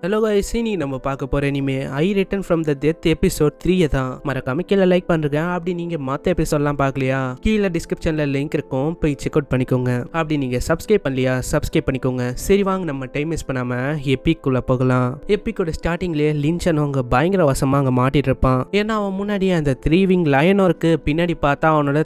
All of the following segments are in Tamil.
ஹலோ गाइस இனி நம்ம பார்க்க போற இனிமே I written from the death episode 3 தான். மறக்காம கீழ லைக் பண்ணுங்க. அப்படி நீங்க மத்த எபிசோட்லாம் பார்க்கலையா கீழ டிஸ்கிரிப்ஷன்ல லிங்க் இருக்கும், போய் செக் அவுட் பண்ணிக்கோங்க. அப்படி நீங்க சப்ஸ்கிரைப் பண்ணலையா சப்ஸ்கிரைப் பண்ணிக்கோங்க. சரி வாங்க நம்ம டைம் வேஸ்ட் பண்ணாம எபிக் குள்ள போகலாம். எபிக்கோட ஸ்டார்டிங்லயே லின்சன் அங்க பயங்கர வசமா அங்க மாட்டிட்டு இருப்பான். ஏன்னா அவன் முன்னாடியே அந்த 3 விங் லயனோருக்கு பின்னாடி பார்த்தா அவனோட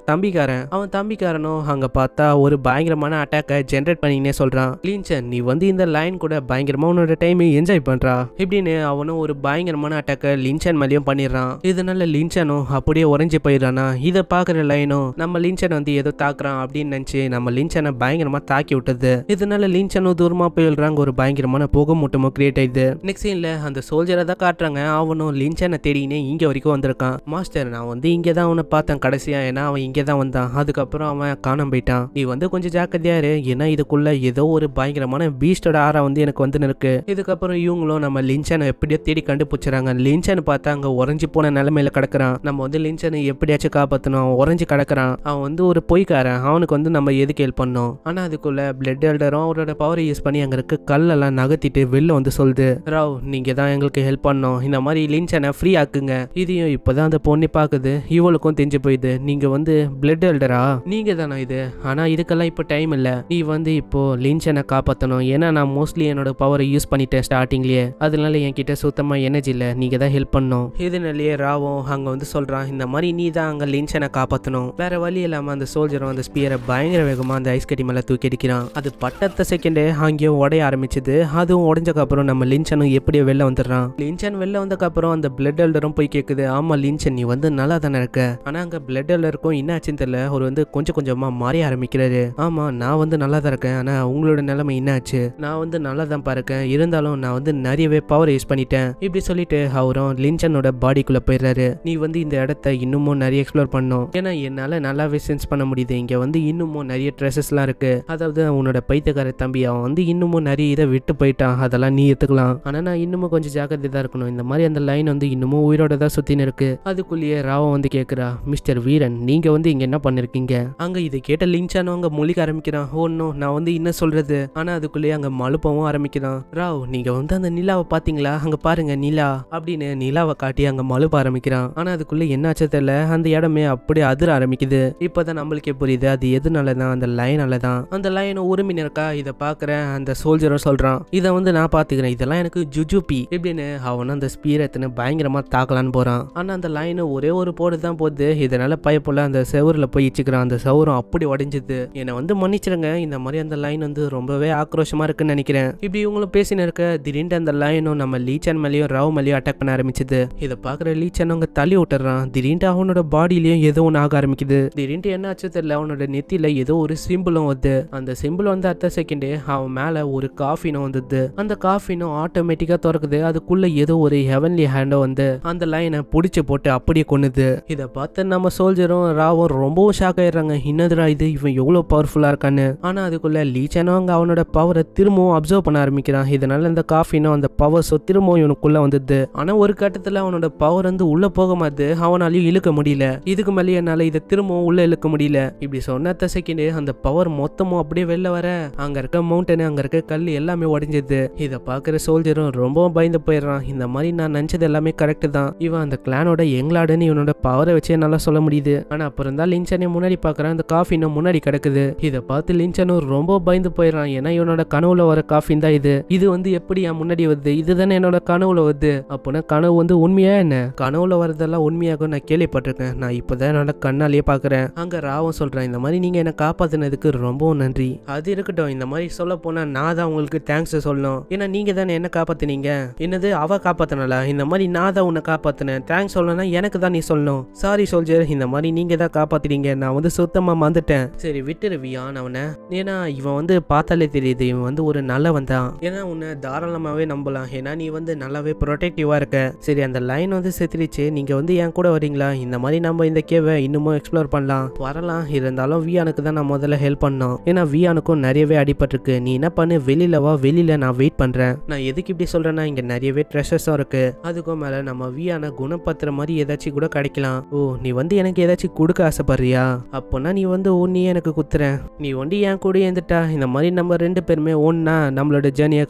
தம்பிக்காரனும் அங்க பார்த்தா ஒரு பயங்கரமான அட்டாக்கை ஜெனரேட் பண்ணினே சொல்றான். லின்சன் நீ வந்து இந்த லைன் கூட பயங்கரமா உன்னோட டைம் என்ஜாய் பண்றா இப்படின்னு அவனும் ஒரு பயங்கரமான அட்டாக்க லின்சன் மேலயும் பண்ணிடுறான். இதனால லின்சனும் அப்படியே உறைஞ்சு போயிடுறானா. இதை பாக்குற லைனும் நம்ம லின்சன் வந்து ஏதோ தாக்குறான் அப்படின்னு நினைச்சு நம்ம லின்சனை பயங்கரமா தாக்கி விட்டது. இதனால லின்சனும் தூரமா போயிடுறாங்க. ஒரு பயங்கரமான புகை மூட்டமும் கிரியேட் ஆயிடுது. நெக்ஸ்ட் சீன்ல அந்த சோல்ஜரை தான் காட்டுறாங்க. அவனும் லின்சனை தேடினே இங்க வரைக்கும் வந்திருக்கான். மாஸ்டர் நான் வந்து இங்கதான் அவனை பார்த்தேன் கடைசியா, ஏன்னா அவன் இங்கதான் வந்தான். அதுக்கப்புறம் அவன் காணாம போயிட்டான். நீ வந்து கொஞ்சம் ஜாக்கிரதையா இரு, ஏன்னா இதுக்குள்ள ஏதோ ஒரு பயங்கரமான பீஸ்டோட ஆரா வந்து எனக்கு வந்து இருக்கு. இதுக்கப்புறம் இவங்களும் நம்ம லின்சனை எப்படியோ தேடி கண்டுபிடிச்சாங்க. லின்சன் பார்த்தா அங்க உறைஞ்சு போன நிலைமையில கிடக்குறான். நம்ம வந்து லின்சனை எப்படியாச்சும் காப்பாற்றணும். அவன் உறைஞ்சு கிடக்குறான். அவன் வந்து ஒரு பொய்க்காரன். அவனுக்கு வந்து நம்ம எதுக்கு ஹெல்ப் பண்ணோம். ஆனா அதுக்குள்ள பிளட் எல்டரும் அவரோட பவரை யூஸ் பண்ணி அங்க இருக்க கல்லெல்லாம் நகர்த்திட்டு வெளில வந்து சொல்லுது, ராவ் நீங்க தான் எங்களுக்கு ஹெல்ப் பண்ணோம், இந்த மாதிரி லின்சனை ஃப்ரீ ஆக்குங்க. இதையும் இப்பதான் அந்த பொண்ணு பாக்குது. இவளுக்கும் தெரிஞ்சு போயிடுது, நீங்க வந்து பிளட் எல்டரா, நீங்க தானே இது. ஆனா இதுக்கெல்லாம் இப்போ டைம் இல்ல. நீ வந்து இப்போ லின்சனை காப்பாற்றணும். ஏன்னா நான் மோஸ்ட்லி என்னோட பவரை யூஸ் பண்ணிட்டேன் ஸ்டார்டிங்லயே. அதனால என்கிட்ட சுத்தமா எனர்ஜி இல்ல, நீங்க தான் ஹெல்ப் பண்ணணும். இதனாலேயே ராவும் அங்க வந்து சொல்றான், இந்த மாதிரி நீ தான் அங்க லின்சனை காப்பாற்றணும். வேற வழி இல்லாம அந்த சோல்ஜரும் அந்த ஸ்பியரை பயங்கர வேகமா அந்த ஐஸ் கட்டி மேல தூக்கி அடிக்கிறான். அது பட்டத்த செகண்டே அங்கேயும் உடைய ஆரம்பிச்சது. அதுவும் உடஞ்சக்கு அப்புறம் நம்ம லின்சனும் எப்படியோ வெளில வந்துடுறான். லின்சன் வெளில வந்தக்கு அப்புறம் அந்த பிளட் எல்டரும் போய் கேக்குது, ஆமா லின்சன் நீ வந்து நல்லா தானே இருக்க. ஆனா அங்க பிளட் எல்டருக்கும் என்ன ஆச்சுன்னு தெரியல, ஒரு வந்து கொஞ்சம் கொஞ்சமா மாறி ஆரம்பிக்கிறாரு. ஆமா நான் வந்து நல்லா தான் இருக்கேன், ஆனா உங்களோட நிலைமை என்ன ஆச்சு. நான் வந்து நல்லா தான் பாருக்கேன், இருந்தாலும் நான் வந்து நிறையவே பவர் யூஸ் பண்ணிட்டேன். இப்படி சொல்லிட்டு அவரும் லின்சனோட பாடிக்குள்ள போயிடுறாரு. நீ வந்து இந்த இடத்த இன்னமும் நிறைய எக்ஸ்ப்ளோர் பண்ணும், ஏன்னா என்னால நல்லாவே சென்ஸ் பண்ண முடியுது. இங்க வந்து இன்னமும் நிறைய ட்ரெஸஸ்லாம் இருக்கு. அதாவது உன்னோட பைத்தியக்கார தம்பி அவன் வந்து இன்னமும் நிறைய இதை விட்டு போயிட்டான். அதெல்லாம் நீ எடுத்துக்கலாம். ஆனா நான் இன்னமும் கொஞ்சம் ஜாக்கிரதை தான் இருக்கணும். இந்த மாதிரி அந்த லைன் வந்து இன்னமும் உயிரோட தான் சுத்தின்னு இருக்கு. அதுக்குள்ளேயே ராவம் வந்து கேக்குறா, மிஸ்டர் வீரன் நீங்க வந்து இங்க என்ன பண்ணிருக்கீங்க. அங்க இதை கேட்ட லின்சனும் அங்க மொழிக்க ஆரம்பிக்கிறான். ஒன்னும் நான் வந்து என்ன சொல்றது. ஆனா அதுக்குள்ளேயே அங்க மழுப்பவும் ஆரம்பிக்கிறான். ராவ் நீங்க வந்து அந்த நிலாவை பாத்தீங்களா, அங்க பாருங்க நிலா அப்படின்னு நிலாவை காட்டி அங்க மழுப்ப ஆரம்பிக்கிறான். ஆனா அதுக்குள்ள என்னாச்சு தெரியல, அந்த இடமே அப்படியே அதிர ஆரம்பிக்குது. இப்பதான் நம்மளுக்கே புரியுது அது எதுனாலதான், அந்த லைனால தான். அந்த லைன் உரிமை இருக்கா. இதை பாக்குற அந்த சோல்ஜரும் சொல்றான், இதை வந்து நான் பாத்துக்கிறேன், இதெல்லாம் எனக்கு ஜுஜுபி இப்படின்னு அவனும் அந்த ஸ்பீரத்தின்னு பயங்கரமா தாக்கலான்னு போறான். ஆனா அந்த லைன் ஒரே ஒரு போடு தான் போகுது. இதனால பயப்புல அந்த செவருல போய் இச்சுக்கிறான். அந்த செவரும் அப்படி உடைஞ்சது. என்னை வந்து மன்னிச்சிருங்க, இந்த மாதிரி அந்த லைன் வந்து ரொம்பவே ஆக்ரோஷமா இருக்குன்னு நினைக்கிறேன். இப்படி இவங்களும் பேசின்னு இருக்க திடீர்னு அந்த லைனும் நம்ம லீச்சன் மேலேயும் ராவ் மேலேயும் அட்டாக் பண்ண ஆரம்பிச்சது. இதை பாக்குற லீச்சன் அவங்க தள்ளி விட்டுறான். திடீர்னு அவனோட பாடியிலயும் ஏதோ ஒன்று ஆக ஆரம்பிக்குது. திடீர்னு என்ன ஆச்சு தெரியல, அவனோட நெத்தியில ஏதோ ஒரு சிம்பிளும் வருது. அந்த சிம்பிள் வந்து அடுத்த செகண்டே அவன் மேல ஒரு காஃபினும் வந்தது. அந்த காஃபினும் ஆட்டோமேட்டிக்கா திறக்குது. அதுக்குள்ள ஏதோ ஒரு ஹெவன்லி ஹேண்டோ வந்து அந்த லைனை புடிச்சு போட்டு அப்படியே கொன்னுது. இதை பார்த்து நம்ம சோல்ஜரும் ராவும் ரொம்பவும் ஷாக் ஆயிடுறாங்க. என்னதுடா இது, இவன் எவ்வளவு பவர்ஃபுல்லா இருக்கான்னு. ஆனா அதுக்குள்ள லீச்சனும் அங்க அவனோட பவரை திரும்பவும் அப்சர்வ் பண்ண ஆரம்பிக்கிறான். இதனால இந்த காஃபினும் அந்த பவர்ஸோ திரும்பவும் இவனுக்குள்ள வந்தது. ஆனா ஒரு கட்டத்துல அவனோட பவர் வந்து உள்ள போக மாது, அவனாலையும் இழுக்க முடியல. இதுக்கு மேலே என்னால இதை திரும்பவும் உள்ள இழுக்க முடியல. இப்படி சொன்ன செகண்ட் அந்த பவர் மொத்தமும் அப்படியே வெளில வர அங்க இருக்க மவுண்டன் அங்க இருக்க கல் எல்லாமே உடைஞ்சது. இதை பாக்குற சோல்ஜரும் ரொம்பவும் பயந்து போயிடுறான். இந்த மாதிரி நான் நினைச்சது எல்லாமே கரெக்ட் தான், இவன் அந்த கிளானோட எங்களாடுன்னு இவனோட பவரை வச்சு என்னால சொல்ல முடியுது. ஆனா அப்புறம் தான் லின்சனே முன்னாடி பாக்குறான். அந்த காஃபினும் முன்னாடி கிடக்குது. இதை பார்த்து லின்சனும் ரொம்ப பயந்து போயிடுறான். ஏன்னா இவனோட கனவுல வர காஃபின் தான் இது. இது வந்து எப்படி என் முன்னாடி வருது, இதுதானே என்னோட கனவுல வருது. அப்போனா கனவு வந்து உண்மையா என்ன, கனவுல வரதெல்லாம் உண்மையாக நான் கேள்விப்பட்டிருக்கேன். நான் இப்பதான் என்னோட கண்ணாலேயே பாக்குறேன். அங்க ராவும் சொல்றேன், இந்த மாதிரி நீங்க என்ன காப்பாத்தினதுக்கு ரொம்பவும் நன்றி. அது இருக்கட்டும், இந்த மாதிரி சொல்ல போனா நான் தான் உங்களுக்கு தேங்க்ஸ் சொல்லணும். ஏன்னா நீங்க தானே என்ன காப்பாத்தினீங்க. என்னது அவ காப்பாத்தினால, இந்த மாதிரி நான் தான் உன்னை காப்பாத்தினேன். தேங்க்ஸ் சொல்லணும்னா எனக்கு தான் நீ சொல்லணும். சாரி சோல்ஜர், இந்த மாதிரி நீங்க தான் காப்பாத்தினீங்க, நான் வந்து சுத்தமா மறந்துட்டேன். சரி விட்டுரு வியான் அவனை, ஏன்னா இவன் வந்து பார்த்தாலே தெரியுது இவன் வந்து ஒரு நல்லவன் தான். ஏன்னா உன்னை தாராளமாவே நம்பலாம். ஏன்னா நீ வந்து நல்லாவே ப்ரொடெக்டிவா இருக்க. சரி அந்த லைன் வந்து செத்துருச்சு, நீங்க வந்து என் கூட வரீங்களா, இந்த மாதிரி நம்ம இந்த கேவை இன்னமும் எக்ஸ்ப்ளோர் பண்ணலாம். வரலாம், இருந்தாலும் வியானுக்கு தான் நான் முதல்ல ஹெல்ப் பண்ணோம். ஏன்னா வியானுக்கும் நிறையவே அடிபட்டிருக்கு. நீ என்ன பண்ணு, வெளியில வா, வெளியில நான் வெயிட் பண்றேன். நான் எதுக்கு இப்படி சொல்றேன்னா இங்க நிறையவே ட்ரெஷர்ஸும் இருக்கு. அதுக்கும் மேல நம்ம வியான குணப்பத்திர மாதிரி ஏதாச்சும் கூட கிடைக்கலாம். ஓ நீ வந்து எனக்கு ஏதாச்சும் கொடுக்க ஆசைப்படுறியா, அப்போனா நீ வந்து நீ எனக்கு குத்துற, நீ வந்து என் கூட ஏந்துட்டா இந்த மாதிரி நம்ம ரெண்டு பேருமே ஒன்னா நம்மளோட ஜேர்னியை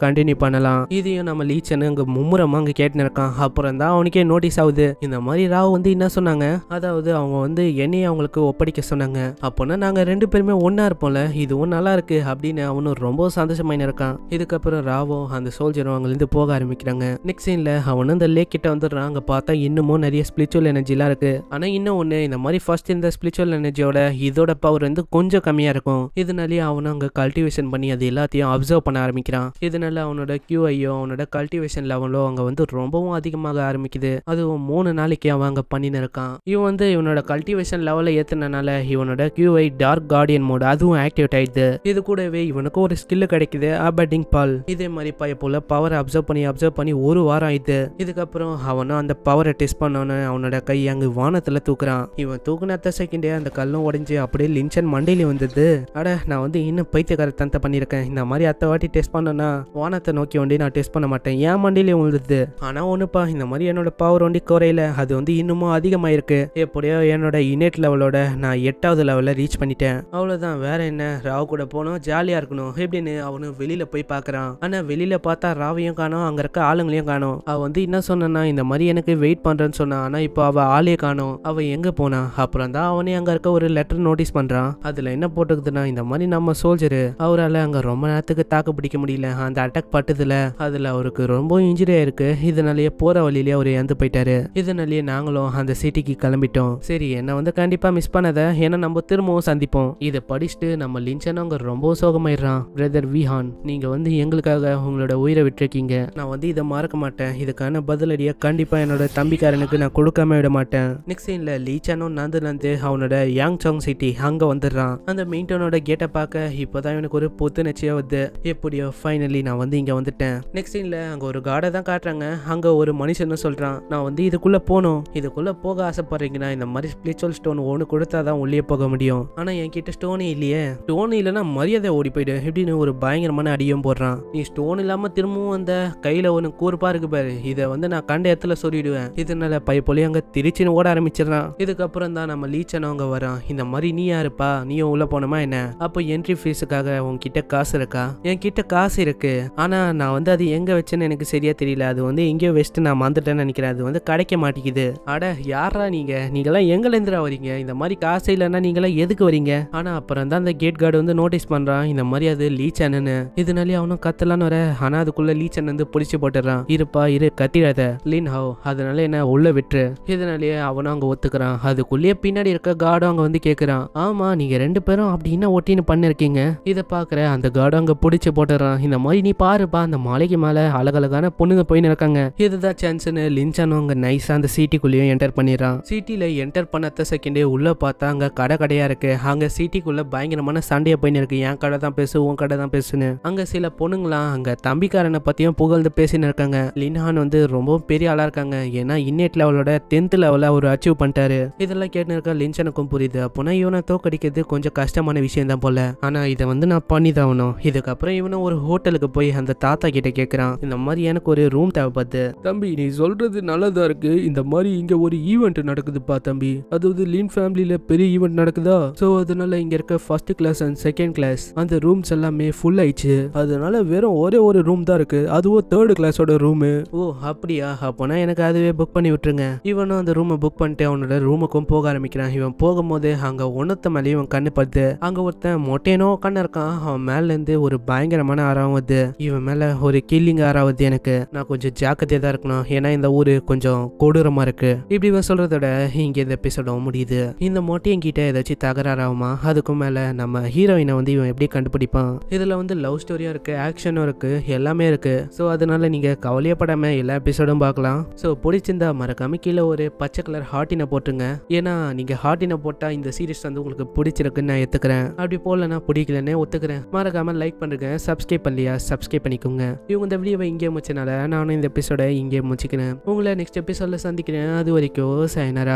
கண்டினியூ பண்ணலாம். இதையும் நம்ம லீச்சன் அங்க மும்முரமா அங்க கேட்டுன்னு இருக்கான். அப்புறம் தான் அவனுக்கே நோட்டீஸ் ஆகுது இந்த மாதிரி ராவ் வந்து என்ன சொன்னாங்க, அதாவது அவங்க வந்து என்னைய அவங்களுக்கு ஒப்படைக்க சொன்னாங்க, அப்போனா நாங்க 2 பேருமே ஒன்னா இருப்போம்ல, இதுவும் நல்லா இருக்கு அப்படின்னு அவனும் ரொம்ப சந்தோஷமாயின்னு இருக்கான். இதுக்கப்புறம் ராவும் அந்த சோல்ஜரும் அங்கிருந்து போக ஆரம்பிக்கிறாங்க. நெக்ஸ்ட் சீன்ல அவனும் அந்த லேக் கிட்ட வந்துடுறான். அங்க பார்த்தா இன்னமும் நிறைய ஸ்பிரிச்சுவல் எனர்ஜிலாம் இருக்கு. ஆனா இன்னும் ஒண்ணு, இந்த மாதிரி ஃபர்ஸ்ட் இந்த ஸ்பிரிச்சுவல் எனர்ஜியோட இதோட பவர் வந்து கொஞ்சம் கம்மியா இருக்கும். இதனாலே அவனும் அங்க கல்டிவேஷன் பண்ணி அது எல்லாத்தையும் அப்சர்வ் பண்ண ஆரம்பிக்கிறான். இதனால அவனோட QIயோ அவனோட கல்டிவேஷன் லெவலோ அங்க வந்து ரொம்பவும் அதிகமாக ஆரம்பிக்குது. அதுவும் 3 நாளைக்கு அவன் அங்க பண்ணின்னு இருக்கான். இவன் வந்து இவனோட கல்டிவேஷன் லெவலை ஏத்துனனால இவனோட QI டார்க் கார்டியன் மோட் அதுவும் ஆக்டிவேட் ஆயிடுது. இது கூடவே இவனுக்கு ஒரு ஸ்கில் கிடைக்குது, அபர்டிங் பால். இதே மாதிரி போல பவரை அப்சர்வ் பண்ணி 1 வாரம் ஆயிடுது. இதுக்கப்புறம் அவனும் அந்த பவரை டெஸ்ட் பண்ணோன்னு அவனோட கை அங்கு வானத்துல தூக்குறான். இவன் தூக்குன அடுத்த செகண்டே அந்த கல்லும் உடைஞ்சு அப்படியே லின்சன் மண்டையில வந்தது. அட நான் வந்து இன்னும் பைத்தியக்காரத்தனத்தை பண்ணியிருக்கேன். இந்த மாதிரி அத்த வாட்டி டெஸ்ட் பண்ணனா வானத்தை நோக்கி வண்டி நான் டெஸ்ட் பண்ண மாட்டேன், ஏன் மண்டையில விழுந்தது. ஆனா ஒண்ணுப்பா, இந்த மாதிரி என்னோட பவர் வண்டி குறையில, அது வந்து இன்னமும் அதிகமாயிருக்கு. எப்படியோ என்னோட இன்னேட் லெவலோட நான் 8வது லெவல்ல ரீச் பண்ணிட்டேன். அவ்வளவுதான், வேற என்ன, ராவ் கூட போனோம், ஜாலியா இருக்கணும் இப்படின்னு அவனும் வெளியில போய் பாக்குறான். ஆனா வெளியில பார்த்தா ராவையும் காணோம், அங்க இருக்க ஆளுங்களையும் காணோம். அவ வந்து என்ன சொன்னா, இந்த மாதிரி எனக்கு வெயிட் பண்றேன்னு சொன்னா, ஆனா இப்போ அவ ஆளே காணோம், அவ எங்க போனா. அப்புறம் தான் அவனே அங்க இருக்க ஒரு லெட்டர் நோட்டீஸ் பண்றான். அதுல என்ன போட்டுக்குதுன்னா, இந்த மாதிரி நம்ம சோல்ஜரு அவரால் அங்க ரொம்ப நேரத்துக்கு தாக்கு பிடிக்க முடியல, அந்த அட்டாக் பட்டதுல அதுல அவருக்கு ரொம்ப இன்ஜுரி ஆயிருக்கு. இதனாலேயே போற வழியிலேயே அவர் இறந்து போயிட்டாரு. இதனாலேயே நாங்களும் அந்த சிட்டிக்கு கிளம்பிட்டோம். சரி, என்ன வந்து கண்டிப்பா மிஸ் பண்ணாத, ஏன்னா நம்ம திரும்பவும் சந்திப்போம். இதை படிச்சுட்டு நம்ம லின்சன் அங்க ரொம்ப சோகமாயிடுறான். பிரதர் விஹான், நீங்க வந்து எங்களுக்காக உங்களோட உயிரை விட்டுருக்கீங்க, நான் வந்து இதை மறக்க மாட்டேன், இதுக்கான பதிலடியை கண்டிப்பா என்னோட தம்பிக்காரனுக்கு நான் கொடுக்காம விட மாட்டேன். நெக்ஸ்ட் சீன்ல லீச்சானும் நந்து அவனோட யாங்சாங் சிட்டி அங்க வந்துடுறான். அந்த மெயின்டனோட கேட்டை பார்க்க இப்போதான் இவனுக்கு ஒரு புத்துணர்ச்சியா வருது. எப்படியோ ஃபைனலி நான் வந்து இங்க வந்துட்டேன். நெக்ஸ்ட் சீன்ல அங்க ஒரு காடை தான் காட்டுறாங்க. அங்க ஒரு மனுஷன்னு சொல்றான், நான் வந்து இதுக்குள்ள போகணும், இதுக்குள்ள போக ஆசைப்படுறீங்கன்னா இந்த மாதிரி ஸ்பிரிச்சுவல் ஸ்டோன் ஒன்று கொடுத்தாதான் உள்ளே போக முடியும். ஆனா என்கிட்ட ஸ்டோனே இல்லையே, ஸ்டோன் இல்லைன்னா மரியாதை ஓடி போயிடு இப்படின்னு ஒரு பயங்கரமான அடியும் போடுறான். நீ ஸ்டோன் இல்லாம திரும்பவும் அந்த கையில ஒன்று கூர்ப்பா இருக்கு பாரு, இதை வந்து நான் கண்ட இடத்துல சொல்லிடுவேன். இதனால பைப்பொலி அங்க திருச்சின்னு ஓட ஆரம்பிச்சிடறான். இதுக்கப்புறம் தான் நம்ம லீச்சன் அவங்க வரான். இந்த மாதிரி நீ யாருப்பா, நீயும் உள்ள போனோமா என்ன, அப்போ என்ட்ரி ஃபீஸுக்காக உன்கிட்ட காசு இருக்கா. என்கிட்ட காசு இருக்கு, ஆனா நான் வந்து அது எங்க வச்சேன்னு எனக்கு சரியா தெரியல, அது வந்து எங்கேயோ வச்சுட்டு நான் மறந்துட்டேன்னு நினைக்கிறேன், அது வந்து கிடைக்க மாட்டேங்குது. அட யாரா நீங்களாம் எங்கல இருந்துரா வரீங்க, இந்த மாதிரி காசு இல்லைன்னா நீங்களாம் எதுக்கு வரீங்க. ஆனா அப்புறம் தான் அந்த கேட் கார்டு வந்து நோட்டீஸ் பண்றான், இந்த மாதிரி அது லீச்சன்னு. இதனாலே அவனும் கத்தலான்னு வர, ஆனா அதுக்குள்ள லீச்சன் வந்து பிடிச்சு போட்டுறான். இருப்பா இரு, கத்திராத லின் ஹவ், அதனால என்ன உள்ள விட்டுரு. இதனாலேயே அவனும் அங்க ஒத்துக்கிறான். அதுக்குள்ளேயே பின்னாடி இருக்க கார்டும் அங்க வந்து கேக்குறான், ஆமா நீங்க 2 பேரும் அப்படின்னா ஒட்டின்னு பண்ணிருக்கீங்க. இதை பாக்குற அந்த கார்டும் அங்க பிடிச்சு போட்டுறான். இந்த மாதிரி நீ பாருப்பா, அந்த மலைக்கு மேல அழகழகான பொண்ணுங்க போயின்னு இருக்காங்க, இதுதான் சான்ஸ்னு லின்சானும் அங்க நைஸா அந்த சிட்டிக்குள்ளேயும் என்டர் பண்ணிடுறான். சிட்டில என்டர் பண்ண செகண்டே உள்ள பார்த்தா அங்க கடையா இருக்கு. அங்க சிட்டிக்குள்ள பயங்கரமான சண்டையை போயின்னு இருக்கு, என் கடை தான் பேசு, உன் கடை தான் பேசுன்னு. அங்க சில பொண்ணுங்களாம் அங்க தம்பிக்காரனை பத்தியும் புகழ்ந்து பேசின்னு இருக்காங்க. லின்ஹான் வந்து ரொம்ப பெரிய ஆளா இருக்காங்க, ஏன்னா இன்னேட் லெவலோட 10th லெவல அவர் அச்சீவ் பண்ணிட்டாரு. இதெல்லாம் கேட்டு இருக்க லின்சனுக்கும் புரியுது, அப்போனா இவனை தோக்கடிக்கிறது கொஞ்சம் கஷ்டமான விஷயம் தான் போல, ஆனா இதை வந்து நான் பண்ணிதாகணும். இதுக்கப்புறம் இவனும் ஒரு ஹோட்டலுக்கு போய் அந்த தாத்தா கிட்ட கேட்கறான், இந்த மாதிரி எனக்கு ஒரு ரூம் தேவைப்படுது. தம்பி நீ சொல்றது நல்லதா இருக்கு, இந்த மாதிரி இங்க ஒரு ஈவெண்ட் நடக்குதுப்பா தம்பி, அதாவது லின் ஃபேமிலியில பெரிய ஈவெண்ட் நடக்குதா, சோ அதனால இங்க இருக்க first class and second class அந்த ரூம்ஸ் எல்லாமே ஃபுல் ஆயிடுச்சு, அதனால வெறும் ஒரே ஒரு ரூம் தான் இருக்கு, அதுவும் 3rd கிளாஸோட ரூமு. ஓ அப்படியா, அப்போனா எனக்கு அதுவே புக் பண்ணி விட்டுருங்க. இவனும் அந்த ரூமை புக் பண்ணிட்டு அவனோட ரூமுக்கும் போக ஆரம்பிக்கிறான். இவன் போகும்போது அங்க ஒன்னத்த மேலேயும் இவன் கண்ணு படுது. அங்க ஒருத்தன் மொட்டையனோ கண்ணு இருக்கான், அவன் மேல இருந்து ஒரு பயங்கரமான ஆறாவது, இவன் மேல ஒரு கில்லிங் ஆறாவது. எனக்கு நான் கொஞ்சம் ஜாக்கிரதையா தான் இருக்கணும், ஏன்னா இந்த ஊரு கொஞ்சம் கொடூரமா இருக்கு. இப்படி இவன் சொல்றதோட இங்க இந்த எபிசோட முடியுது. இந்த மொட்டையன் கிட்ட ஏதாச்சும் தகராறாகுமா, அதுக்கும் மேல நம்ம ஹீரோயினை வந்து இவன் எப்படி கண்டுபிடிப்பான். இதுல வந்து லவ் ஸ்டோரியா இருக்கு, ஆக்ஷனும் இருக்கு, எல்லாமே இருக்கு. சோ அதனால நீங்க கவலையப்படாம எல்லா எபிசோடும் பார்க்கலாம். சோ பிடிச்சிருந்தா மறக்காம கீழே ஒரு பச்சை கலர் ஹார்ட்டினை போட்டுங்க, ஏன்னா நீங்க ஹார்ட்டினை போட்டா இந்த சீரிஸ் வந்து உங்களுக்கு பிடிச்சிருக்குன்னு நான் ஏத்துக்கிறேன். அப்படி போலனா பிடிக்கலன்னு ஒத்துக்கிறேன். மறக்காம லைக் பண்ணுங்க, சப்ஸ்கிரைப் பண்ணலையா சப்ஸ்கிரைப் பண்ணிக்கோங்க. இவங்க இந்த வீடியோவை இங்கே முடிச்சனால நானும் இந்த எபிசோட இங்கே முடிச்சுக்கிறேன். உங்களை நெக்ஸ்ட் எபிசோட்ல சந்திக்கிறேன். அது வரைக்கும் sayonara.